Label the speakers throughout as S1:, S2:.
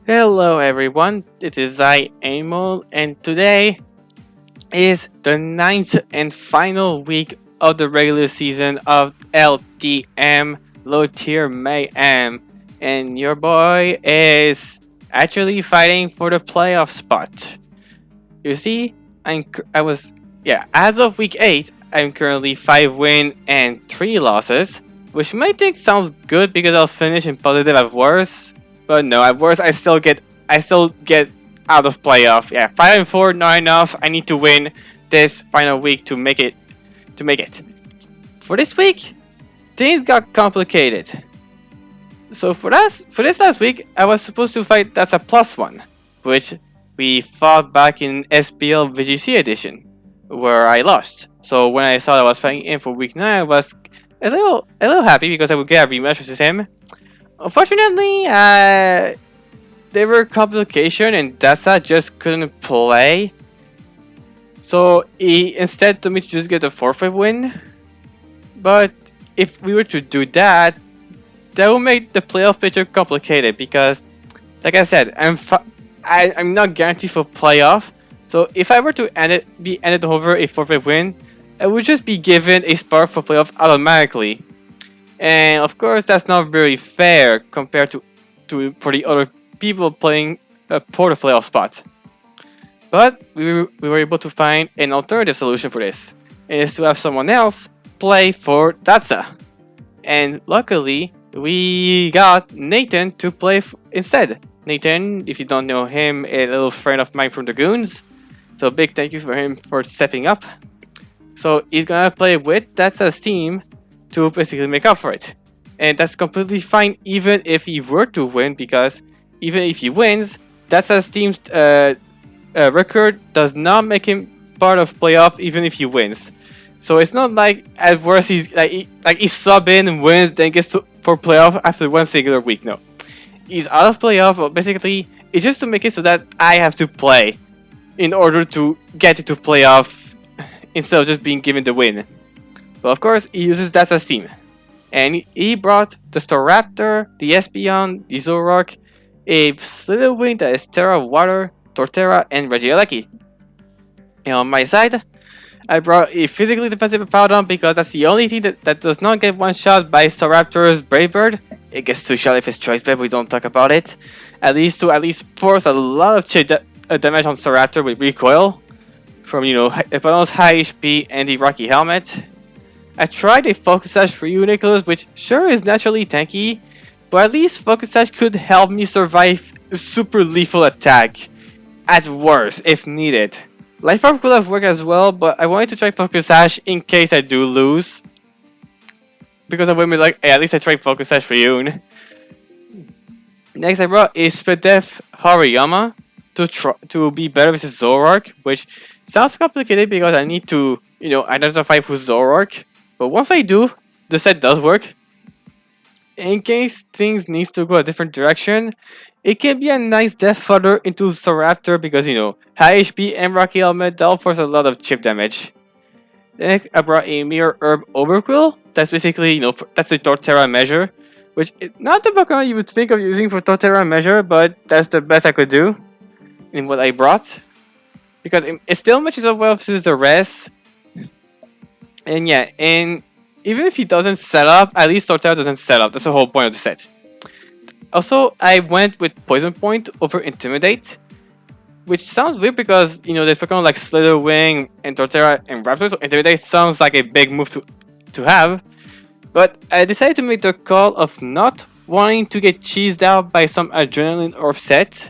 S1: Hello everyone, it is I, Amol, and today is the ninth and final week of the regular season of LTM Low Tier Mayhem, and your boy is actually fighting for the playoff spot. You see, I was, yeah, as of week 8, I'm currently 5 win and 3 losses, which might think sounds good because I'll finish in positive at worst, but no, at worst I still get out of playoff. Yeah, 5 and 4 not enough. I need to win this final week to make it. For this week, things got complicated. So for this last week, I was supposed to fight that's a +1, which we fought back in SPL VGC edition, where I lost. So when I saw I was fighting him for week 9, I was a little happy because I would get a rematch versus him. Unfortunately, there were complications and Dasa just couldn't play. So he instead told me to just get a forfeit win. But if we were to do that, that will make the playoff picture complicated because, like I said, I'm not guaranteed for playoff. So if I were to be ended over a forfeit win, I would just be given a spot for playoff automatically. And of course, that's not very fair compared to for the other people playing for the playoff spot. But we were able to find an alternative solution for this. It is to have someone else play for Datsa. And luckily, we got Nathan to play instead. Nathan, if you don't know him, a little friend of mine from the Goons. So big thank you for him for stepping up. So he's gonna play with Datsa's team to basically make up for it. And that's completely fine even if he were to win, because even if he wins, Datsa's team's record does not make him part of playoff even if he wins. So it's not like at worst he's he sub in and wins, then gets for playoff after one singular week. No, he's out of playoff. But basically, it's just to make it so that I have to play in order to get into playoff instead of just being given the win. But of course, he uses that as team, and he brought the Staraptor, the Espeon, the Zoroark, a Slitherwing that is Terra Water, Torterra, and Regieleki. And on my side, I brought a physically defensive Powdon because that's the only thing that does not get one shot by Staraptor's Brave Bird. It gets two shot if it's Choice Bed, we don't talk about it. At least force a lot of chip damage on Staraptor with recoil from Powdon's high HP and the Rocky Helmet. I tried a Focus Sash for you, Nicholas, which sure is naturally tanky, but at least Focus Sash could help me survive a super lethal attack at worst if needed. Life Orb could have worked as well, but I wanted to try Focus Sash in case I do lose. Because I would be like, hey, at least I tried Focus Sash for you. Next I brought a Spadef Hariyama to be better with Zoroark, which sounds complicated because I need to, identify who's Zoroark. But once I do, the set does work. In case things needs to go a different direction, it can be a nice death fodder into Staraptor because, high HP and Rocky Helmet, that'll force a lot of chip damage. Then I brought a Mirror Herb Overkill. That's basically, that's the Torterra measure, which is not the Pokemon you would think of using for Torterra measure, but that's the best I could do in what I brought. Because it still matches up well to the rest. And yeah, and even if he doesn't set up, at least Torterra doesn't set up. That's the whole point of the set. Also, I went with Poison Point over Intimidate, which sounds weird because, there's Pokemon like Slitherwing and Torterra and Raptor, so Intimidate sounds like a big move to have. But I decided to make the call of not wanting to get cheesed out by some Adrenaline Orb set,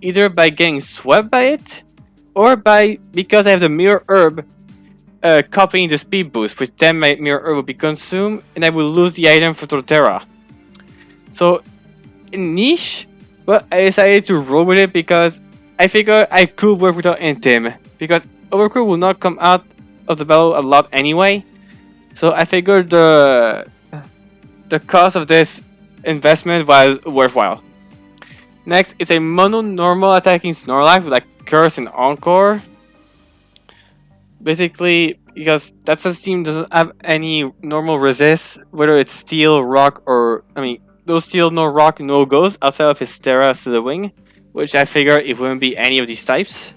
S1: either by getting swept by it, or because I have the Mirror Herb copying the speed boost, which then my Mirror Herb will be consumed, and I will lose the item for Torterra. So, niche, but I decided to roll with it because I figured I could work without Intim, because Overcrow will not come out of the battle a lot anyway. So I figured the cost of this investment was worthwhile. Next is a mono normal attacking Snorlax with like Curse and Encore. Basically, because that's a team doesn't have any normal resist, whether it's Steel, Rock, or no steel, no rock, no ghost outside of his Terra Wing, which I figure it wouldn't be any of these types.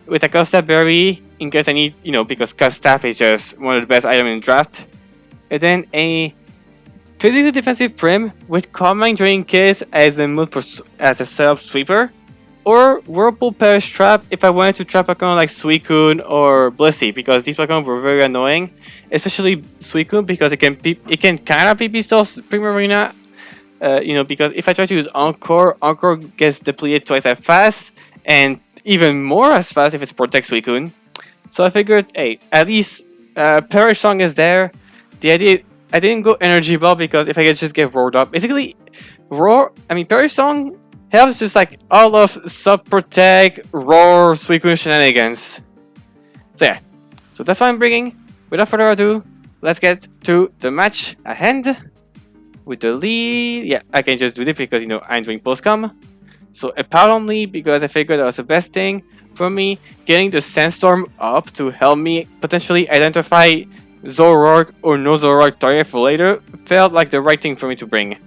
S1: With a Custap Berry, in case I need, because Custap is just one of the best items in the draft. And then a physically defensive Prim with Combine Drain Kiss as a move as a setup sweeper. Or Whirlpool Perish Trap if I wanted to trap Pokemon like Suicune or Blissey, because these Pokemon were very annoying. Especially Suicune because it can kind of PP stall Primarina. Because if I try to use Encore, Encore gets depleted twice as fast, and even more as fast if it's Protect Suicune. So I figured, hey, at least Perish Song is there. The idea, I didn't go Energy Ball because if I could just get roared up. Basically, Perish Song helps just like all of Sub Protect, Roar, Suicune shenanigans. So yeah, so that's what I'm bringing. Without further ado, let's get to the match at hand. With the lead, yeah, I can just do this because I'm doing postcom. So a Powder lead because I figured that was the best thing for me. Getting the Sandstorm up to help me potentially identify Zoroark or no Zoroark target for later felt like the right thing for me to bring.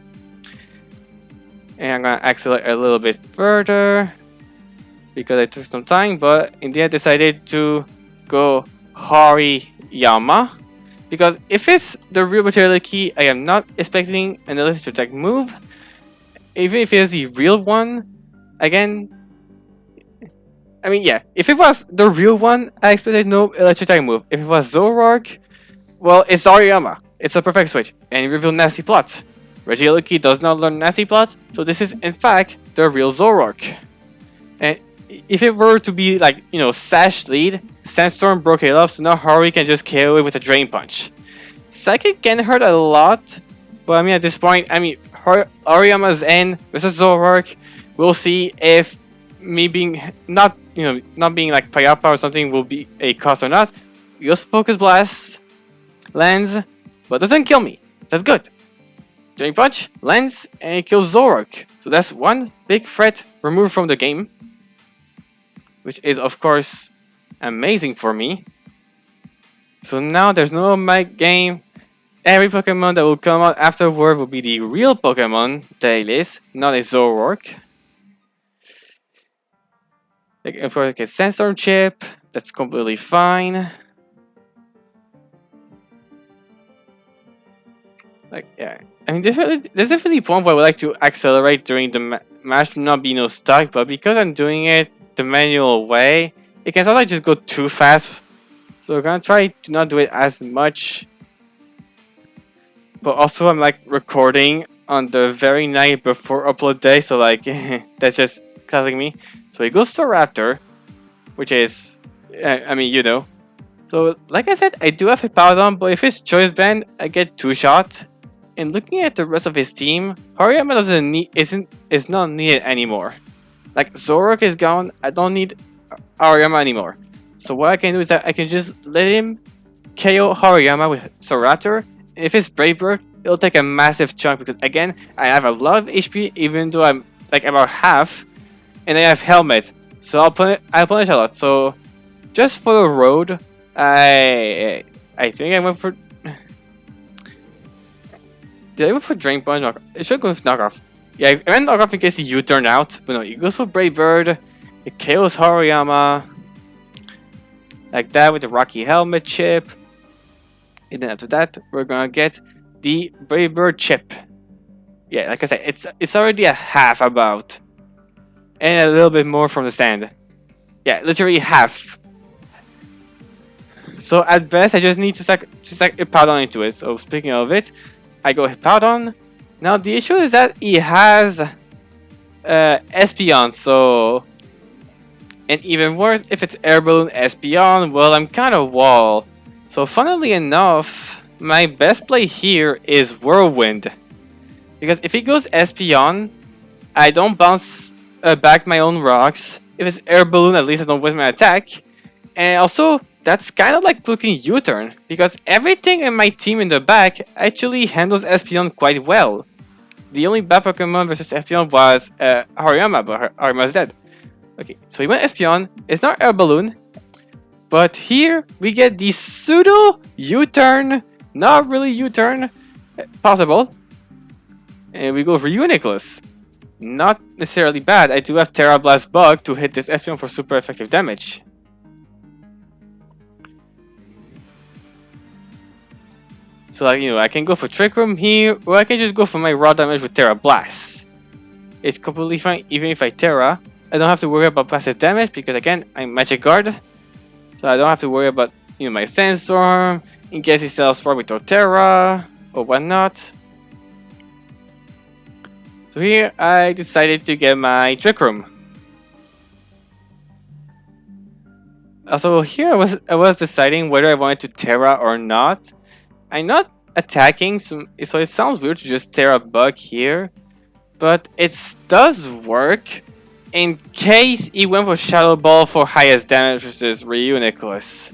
S1: And I'm gonna accelerate a little bit further because I took some time, but in the end I decided to go Hariyama. Because if it's the real material key, I am not expecting an electric attack move. Even if it's the real one, again, if it was the real one, I expected no electric attack move. If it was Zoroark, well, it's Hariyama. It's a perfect switch, and reveal Nasty Plot. Regieleki does not learn Nasty Plot, so this is in fact the real Zoroark. And if it were to be like, Sash lead, Sandstorm broke it up, so now Haru can just KO it with a Drain Punch. Psychic can hurt a lot, but at this point, Hariyama's N versus Zoroark, we'll see if me being not being like Payapa or something will be a cost or not. Use Focus Blast, lands, but doesn't kill me. That's good. Drain Punch, lands, and it kills Zoroark. So that's one big threat removed from the game. Which is, of course, amazing for me. So now there's no mic game. Every Pokemon that will come out afterward will be the real Pokemon that it is, not a Zoroark. Like, of course, a Sandstorm Chip. That's completely fine. Like, yeah. There's definitely a point where I would like to accelerate during the match to not be stuck, but because I'm doing it the manual way, it can sometimes just go too fast. So I'm gonna try to not do it as much. But also I'm like recording on the very night before upload day, so like that's just classic me. So it goes to Raptor, which is, So like I said, I do have a Powdon, but if it's Choice Band, I get 2-shot. And looking at the rest of his team, Hariyama is not needed anymore. Like, Zoroark is gone, I don't need Hariyama anymore. So what I can do is that I can just let him KO Hariyama with Soraptor. If it's Brave Bird, it'll take a massive chunk because again, I have a lot of HP even though I'm like about half. And I have Helmet, so I'll punish a lot. So just for the road, I think I went for... Did I go for Drain Punch? Knockoff? It should go with Knockoff. Yeah, I went Knockoff in case he U-turn out. But no, he goes for Brave Bird. It KOs Hariyama. Like that with the Rocky Helmet chip. And then after that, we're gonna get the Brave Bird chip. Yeah, like I said, it's already a half about. And a little bit more from the stand. Yeah, literally half. So at best, I just need to stack a Powdon into it. So speaking of it, I go Hippowdon. Now the issue is that he has Espeon, so... And even worse, if it's Air Balloon Espeon, well, I'm kind of wall. So funnily enough, my best play here is Whirlwind. Because if he goes Espeon, I don't bounce back my own rocks. If it's Air Balloon, at least I don't waste my attack. And also, that's kind of like clicking U-turn, because everything in my team in the back actually handles Espeon quite well. The only bad Pokemon versus Espeon was Hariyama, but Hariyama's dead. Okay, so he went Espeon. It's not Air Balloon, but here we get the pseudo U-turn, not really U-turn, possible. And we go for you, Nicholas. Not necessarily bad. I do have Terra Blast Bug to hit this Espeon for super effective damage. So like, I can go for Trick Room here, or I can just go for my raw damage with Terra Blast. It's completely fine, even if I Terra. I don't have to worry about passive damage because again, I'm Magic Guard. So I don't have to worry about my Sandstorm, in case he sells for with Torterra, or whatnot. So here, I decided to get my Trick Room. Also here I was deciding whether I wanted to Terra or not. I'm not attacking, so it sounds weird to just Terra Bug here. But it does work in case he went for Shadow Ball for highest damage versus Ryu Nicholas.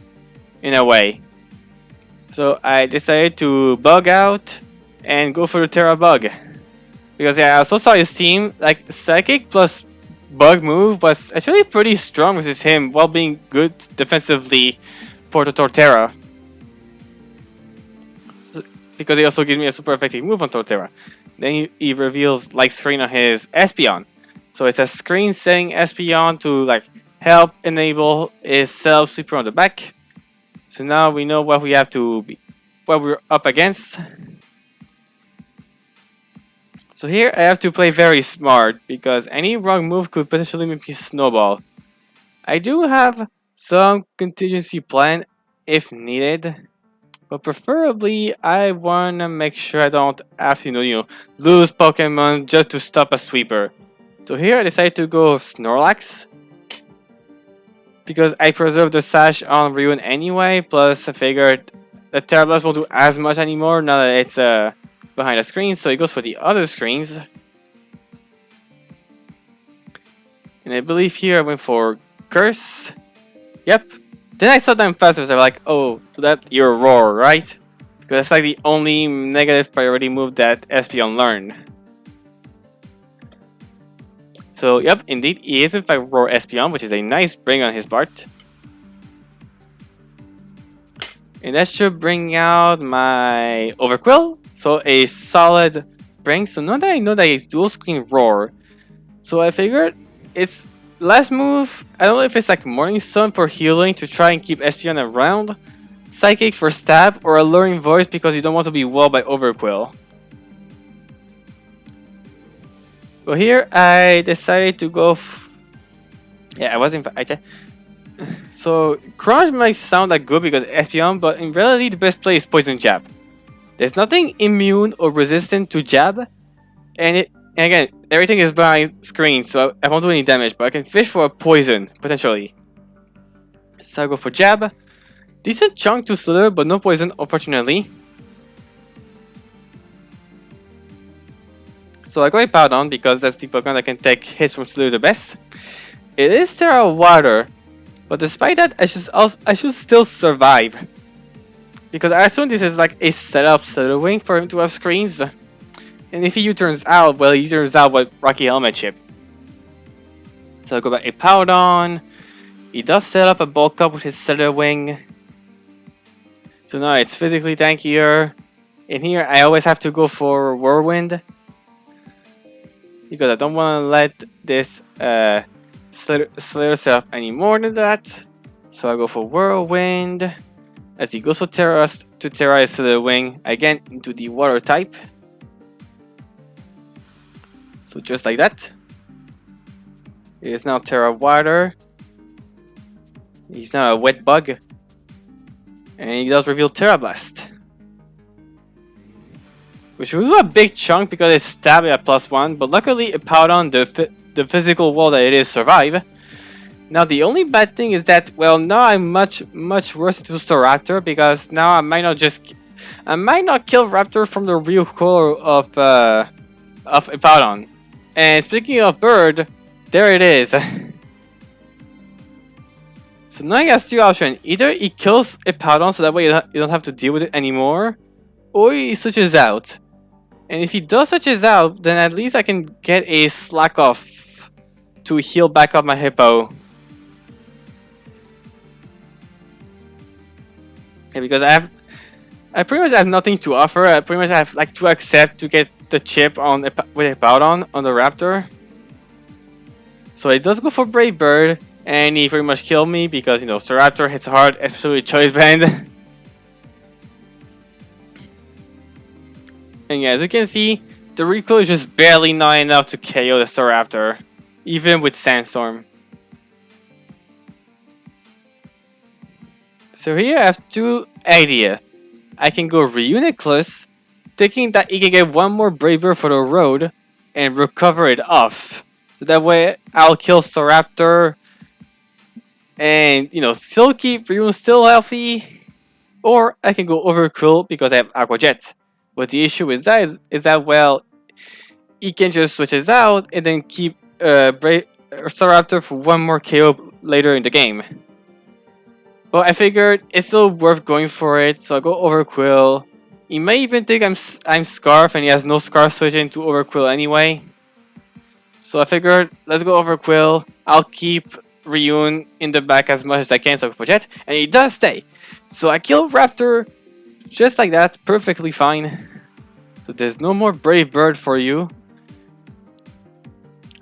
S1: In a way. So I decided to bug out and go for the Terra Bug. Because yeah, I also saw his team, like Psychic plus Bug move was actually pretty strong versus him while being good defensively for the Torterra. So, because he also gives me a super effective move on Torterra. Then he reveals like screen on his Espeon. So it's a screen setting Espeon to like help enable his setup sweeper on the back. So now we know what we have to be, what we're up against. So here I have to play very smart because any wrong move could potentially make me snowball. I do have some contingency plan if needed, but preferably I wanna make sure I don't have to lose Pokemon just to stop a sweeper. So here I decided to go Snorlax because I preserved the sash on Ruin anyway. Plus I figured the Terra Blast won't do as much anymore now that it's behind the screen, so it goes for the other screens. And I believe here I went for Curse. Yep. Then I saw them faster, so I was like, oh, so that you're Roar, right? Because that's like the only negative priority move that Espeon learned. So, yep, indeed, he is in fact Roar Espeon, which is a nice bring on his part. And that should bring out my Overquill. So a solid bring. So now that I know that it's dual screen Roar, so I figured it's last move. I don't know if it's like Morning Sun for healing to try and keep Espeon around, Psychic for stab, or Alluring Voice because you don't want to be walled by Overquill. So here I decided to go. Yeah, I wasn't. So Crunch might sound like good because Espeon, but in reality the best play is Poison Jab. There's nothing immune or resistant to Jab, and again, everything is behind screen, so I won't do any damage, but I can fish for a poison, potentially. So I go for Jab. Decent chunk to Slither, but no poison, unfortunately. So I go with Powdon because that's the Pokemon that can take hits from Slither the best. It is Terra Water, but despite that, I should still survive. Because I assume this is like a setup Slitherwing for him to have screens. And if he U-turns out, well, he turns out with Rocky Helmet Chip. So I go back a Powdon. He does set up a bulk up with his Slitherwing. So now it's physically tankier. In here, I always have to go for Whirlwind. Because I don't want to let this Slither set up any more than that. So I go for Whirlwind. As he goes for Terra to Terra his Slitherwing. Again, into the Water type. So just like that. It is now Terra Water. He's now a Wet Bug. And he does reveal Terra Blast. Which was a big chunk because it's stab at +1, but luckily it powered on the physical wall that it is survive. Now the only bad thing is that, well, now I'm much worse to Staraptor because now I might not kill Raptor from the real core of Hippowdon. And speaking of bird, there it is. So now he has two options. Either he kills Hippowdon so that way you don't have to deal with it anymore, or he switches out. And if he does switches out, then at least I can get a slack off to heal back up my Hippo. Yeah, because I pretty much have nothing to offer. I pretty much have like to accept to get the chip on with a Powdon on the Raptor. So it does go for Brave Bird, and he pretty much killed me because, you know, Staraptor hits hard, especially with Choice Band. And yeah, as you can see, the recoil is just barely not enough to KO the Staraptor, even with Sandstorm. So here I have two ideas. I can go Reuniclus, thinking that he can get one more Brave Bird for the road, and recover it off. So that way I'll kill Staraptor, and, you know, still keep Ryun still healthy. Or I can go Overcool because I have Aqua Jet. But the issue is that, well, he can just switch it out and then keep Staraptor for one more KO later in the game. But I figured it's still worth going for it, so I go Overquill. He may even think I'm Scarf, and he has no Scarf switch into Overquill anyway. So I figured, let's go Overquill. I'll keep Ryun in the back as much as I can, so for Jet, and he does stay. So I kill Raptor just like that, perfectly fine. So there's no more Brave Bird for you.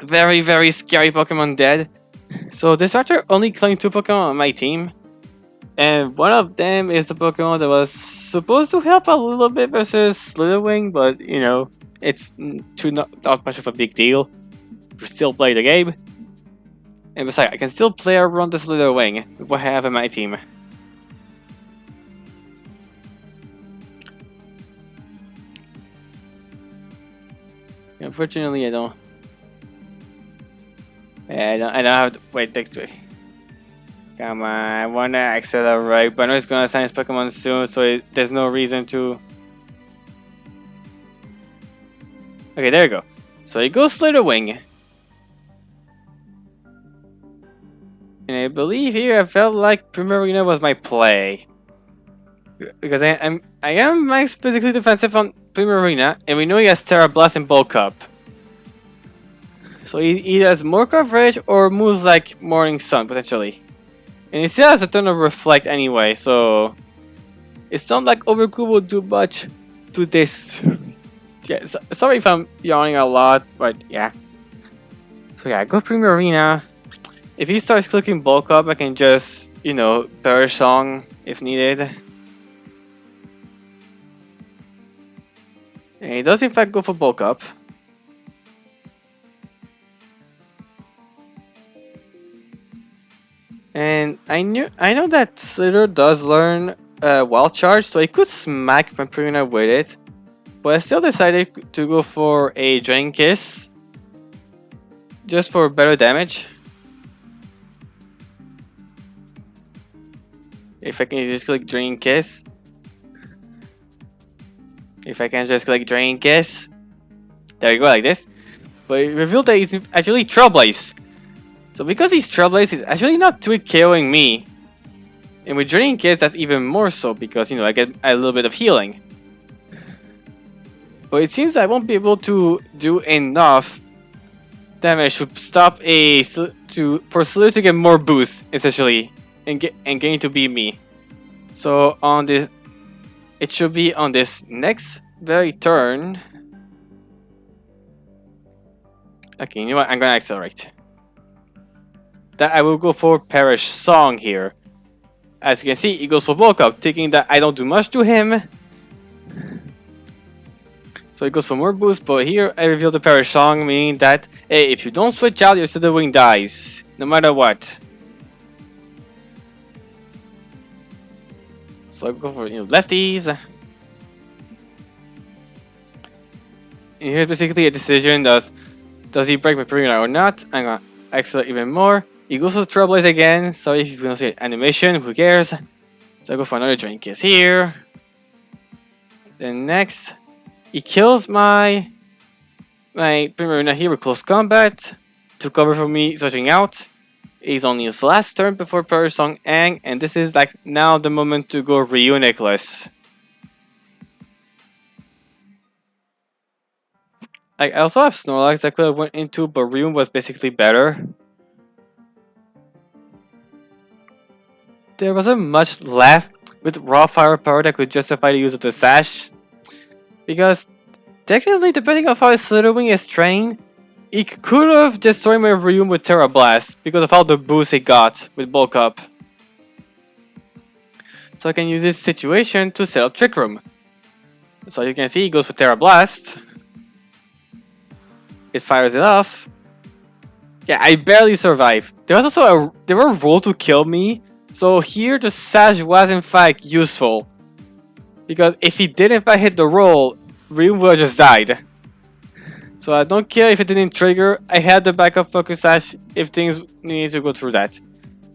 S1: Very, very scary Pokemon dead. So this Raptor only claimed 2 Pokemon on my team. And one of them is the Pokemon that was supposed to help a little bit versus Slitherwing, but, you know, it's not much of a big deal. We still play the game. And besides, I can still play around the Slitherwing with what I have in my team. Unfortunately, I don't have to wait next week. Come on, I wanna accelerate, but I know it's gonna assign his Pokemon soon, so there's no reason to. Okay, there you go. So he goes Slitherwing. And I believe here I felt like Primarina was my play. Because I am max physically defensive on Primarina, and we know he has Terra Blast and Bulk Up. So he has more coverage or moves like Morning Sun, potentially. And he still has a ton of Reflect anyway, so it's not like Overcool will do much to this. Yeah, sorry if I'm yawning a lot, but yeah. So yeah, I go Primarina. If he starts clicking Bulk Up, I can just, you know, Perish Song if needed. And he does in fact go for Bulk Up. And I know that Slither does learn Wild Charge, so I could smack my Primarina with it. But I still decided to go for a Drain Kiss. Just for better damage. If I can just click Drain Kiss. If I can just click Drain Kiss. There you go, like this. But it revealed that he's actually Trailblaze. So because he's Trailblaze, he's actually not Twig KOing me. And with Drain Kiss, that's even more so because, you know, I get a little bit of healing. But it seems I won't be able to do enough damage to stop for Slither to get more boost, essentially, and getting to beat me. So on this, it should be on this next very turn. Okay, you know what? I'm gonna accelerate. That I will go for Perish Song here. As you can see, he goes for Bulk Up, thinking that I don't do much to him. So he goes for more boost, but here I reveal the Perish Song, meaning that, hey, if you don't switch out, your Slitherwing dies, no matter what. So I go for, you know, lefties. And here's basically a decision: does he break my Primarina or not? I'm gonna accelerate even more. He goes for Trailblaze again, so if you don't see animation, who cares? So I go for another Drain Kiss here. Then next, he kills my Primarina here with Close Combat to cover for me switching out. He's on his last turn before Perish Song Ang, and this is like now the moment to go Reuniclus. I also have Snorlax that could have went into, but Reun was basically better. There wasn't much left with raw firepower that could justify the use of the sash. Because technically, depending on how his Slither Wing is trained, it could have destroyed my room with Terra Blast because of all the boost it got with Bulk Up. So I can use this situation to set up Trick Room. So you can see it goes for Terra Blast. It fires it off. Yeah, I barely survived. There was also there were a roll to kill me. So here the sash was in fact useful. Because if he did in fact hit the roll, Ryu would have just died. So I don't care if it didn't trigger, I had the backup focus sash if things need to go through that.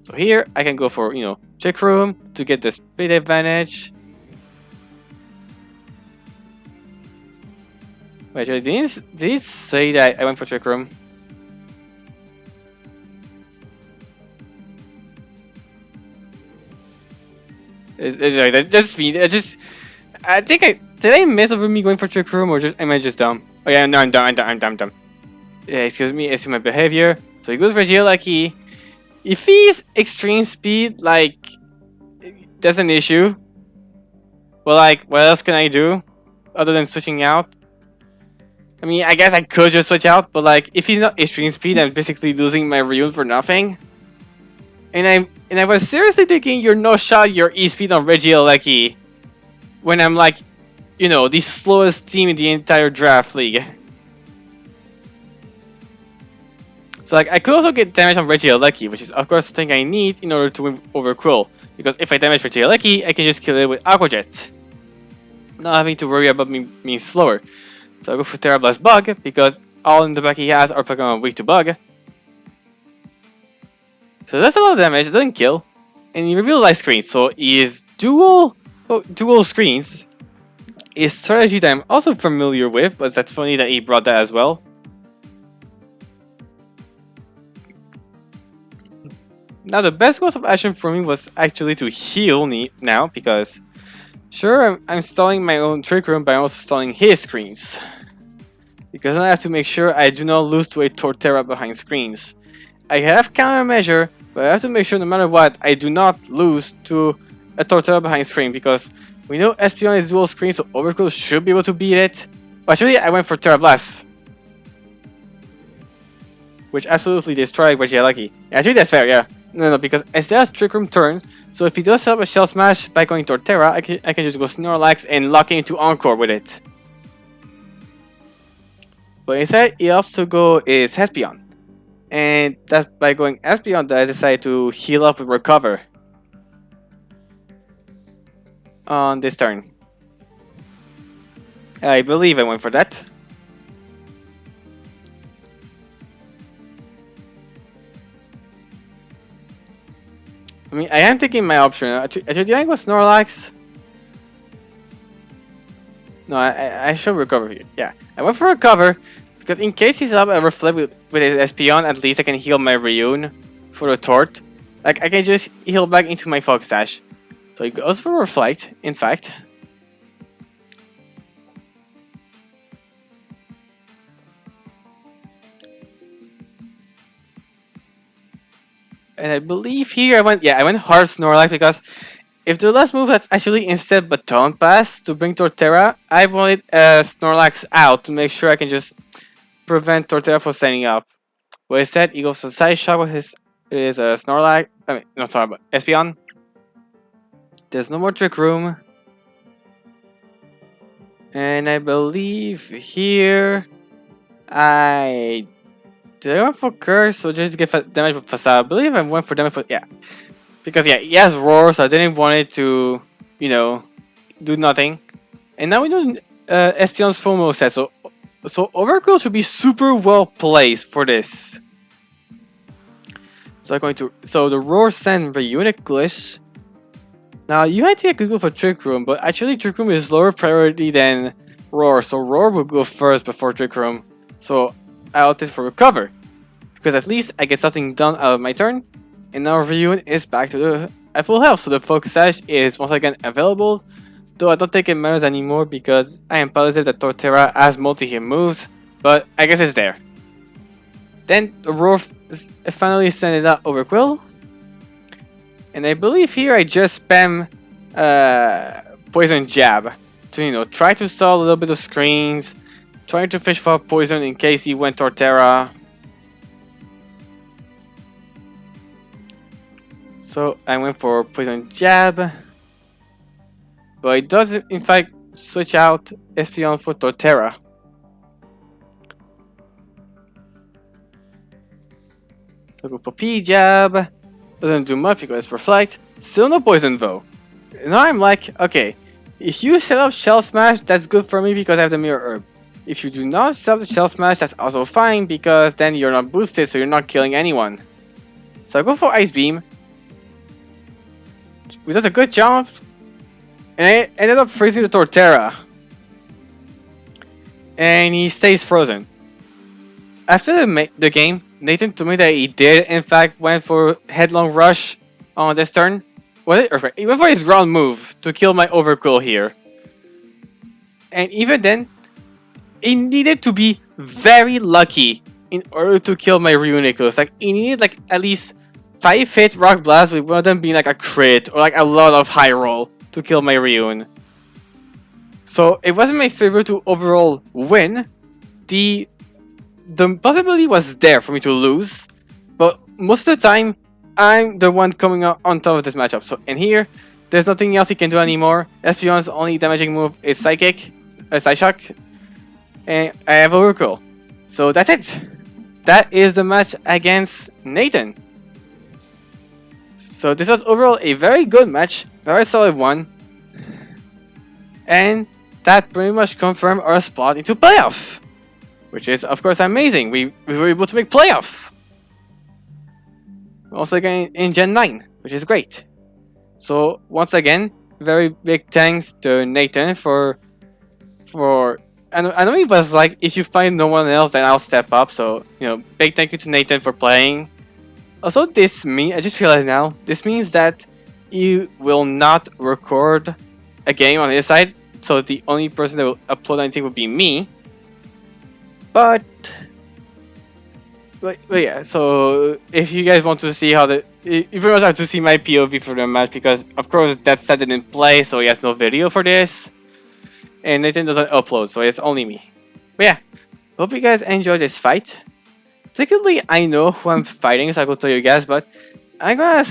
S1: So here I can go for, Trick Room to get the speed advantage. Wait, did it say that I went for Trick Room? Just me. I think did I miss over me going for Trick Room or am I just dumb? Oh yeah, no, I'm dumb. Yeah, excuse my behavior. So he goes for Lucky. If he's extreme speed, like, that's an issue. But like, what else can I do other than switching out? I mean, I guess I could just switch out, but like, if he's not extreme speed, I'm basically losing my Ryun for nothing. And I was seriously thinking you're no shot your E-speed on Regieleki when I'm like, the slowest team in the entire draft league. So like, I could also get damage on Regieleki, which is of course the thing I need in order to win over Quill. Because if I damage Regieleki, I can just kill it with Aqua Jet, not having to worry about me being slower. So I go for Terra Blast Bug, because all in the back he has are Pokemon weak to Bug. So that's a lot of damage, it doesn't kill. And he reveals light screens, so he is dual screens. His strategy that I'm also familiar with, but that's funny that he brought that as well. Now the best course of action for me was actually to heal now, because sure, I'm stalling my own Trick Room, but I'm also stalling his screens. Because I have to make sure I do not lose to a Torterra behind screens. I have countermeasure, but I have to make sure no matter what, I do not lose to a Torterra behind screen, because we know Espeon is dual screen, so Overkill should be able to beat it. But actually, I went for Terra Blast, which absolutely destroyed Regieleki. Actually, that's fair, yeah. No, because instead of Trick Room turns, so if he does set up a Shell Smash by going Torterra, I can just go Snorlax and lock into Encore with it. But instead, he opts to go is Espeon. And that's by going Espeon that I decided to heal up with Recover on this turn. I believe I went for that. I mean, I am taking my option. Actually, did I go Snorlax? No, I should Recover here. Yeah, I went for Recover. Because in case he's up a Reflect with his Espeon, at least I can heal my Ryun for the Tort. Like, I can just heal back into my Focus Sash. So he goes for Reflect, in fact. And I believe here I went hard Snorlax, because if the last move has actually instead Baton Pass to bring Torterra, I wanted Snorlax out to make sure I can just prevent Torterra from standing up. But instead, he goes to Side Shot with his Snorlax. I mean, no, sorry, but Espeon. There's no more Trick Room. And I believe here I went for Curse or just get damage with Facade. I believe I went for damage for because he has Roar, so I didn't want it to do nothing. And now we know Espeon's full move set, so Overkill should be super well placed for this. So the Roar send Reunic Glitch. Now you might take a Google for Trick Room, but actually Trick Room is lower priority than Roar, so Roar will go first before Trick Room. So I opted for Recover, because at least I get something done out of my turn. And now Ryun is back to at full health, so the Focus Sash is once again available. Though I don't think it matters anymore because I am positive that Torterra has multi-hit moves, but I guess it's there. Then the Roar finally sent it out over Quill. And I believe here I just spam poison jab to try to stall a little bit of screens, trying to fish for poison in case he went Torterra. So I went for poison jab, but it does in fact switch out Espeon for Torterra. So go for P jab, doesn't do much because reflect, still no poison though. Now I'm like, okay, if you set up Shell Smash, that's good for me because I have the Mirror Herb. If you do not set up the Shell Smash, that's also fine because then you're not boosted, so you're not killing anyone. So I go for Ice Beam. We does a good job, and I ended up freezing the Torterra. And he stays frozen. After the game, Nathan told me that he did, in fact, went for Headlong Rush on this turn. Was it? Okay, he went for his ground move to kill my Overcool here. And even then, he needed to be very lucky in order to kill my Reuniclus. Like, he needed like at least 5 hit Rock Blast with one of them being like a crit or like a lot of high roll to kill my Reun. So it wasn't my favorite to overall win. The possibility was there for me to lose, but most of the time I'm the one coming out on top of this matchup. So in here, there's nothing else he can do anymore. Espeon's only damaging move is Psychic, Psyshock, and I have Overcool. So that's it. That is the match against Nathan. So this was overall a very good match, very solid one, and that pretty much confirmed our spot into playoff, which is of course amazing. We were able to make playoff. Also again in Gen 9, which is great. So once again, very big thanks to Nathan for and I know he was like, if you find no one else, then I'll step up. So big thank you to Nathan for playing. Also, I just realized now, this means that he will not record a game on his side. So the only person that will upload anything would be me. But yeah, so if you guys want to see how you pretty much have to see my POV for the match because of course that set didn't play, so he has no video for this. And Nathan doesn't upload, so it's only me. But yeah, hope you guys enjoy this fight. Technically, I know who I'm fighting, so I will tell you guys, but I'm gonna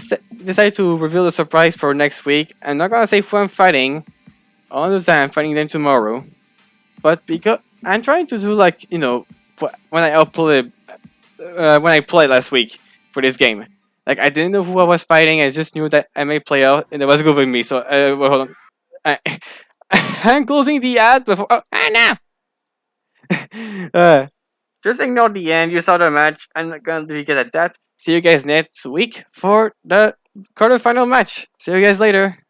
S1: decide to reveal the surprise for next week. I'm not gonna say who I'm fighting. I understand I'm fighting them tomorrow. But because I'm trying to do like, when I uploaded, when I played last week for this game. Like, I didn't know who I was fighting, I just knew that I may play out, and it was good with me, so, well, hold on. I'm closing the ad before. Oh, no! Just ignore the end. You saw the match. I'm not gonna do you guys at that. See you guys next week for the quarterfinal match. See you guys later.